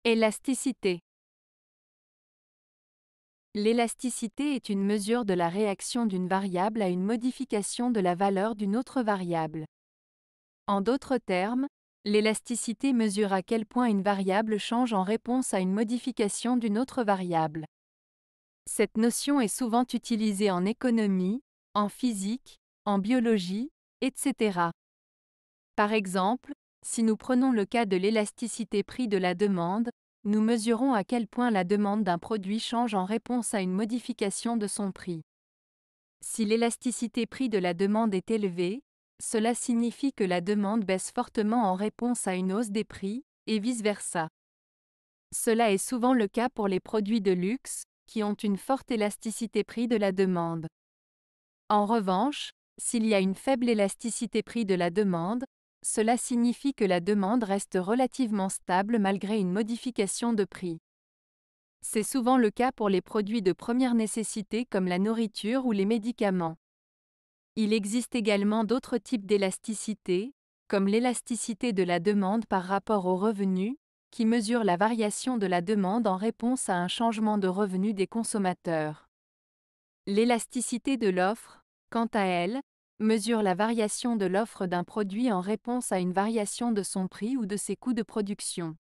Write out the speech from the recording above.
Élasticité. L'élasticité est une mesure de la réaction d'une variable à une modification de la valeur d'une autre variable. En d'autres termes, l'élasticité mesure à quel point une variable change en réponse à une modification d'une autre variable. Cette notion est souvent utilisée en économie, en physique, en biologie, etc. Par exemple, si nous prenons le cas de l'élasticité prix de la demande, nous mesurons à quel point la demande d'un produit change en réponse à une modification de son prix. Si l'élasticité prix de la demande est élevée, cela signifie que la demande baisse fortement en réponse à une hausse des prix, et vice-versa. Cela est souvent le cas pour les produits de luxe, qui ont une forte élasticité prix de la demande. En revanche, s'il y a une faible élasticité prix de la demande, cela signifie que la demande reste relativement stable malgré une modification de prix. C'est souvent le cas pour les produits de première nécessité comme la nourriture ou les médicaments. Il existe également d'autres types d'élasticité, comme l'élasticité de la demande par rapport aux revenus, qui mesure la variation de la demande en réponse à un changement de revenu des consommateurs. L'élasticité de l'offre, quant à elle, mesure la variation de l'offre d'un produit en réponse à une variation de son prix ou de ses coûts de production.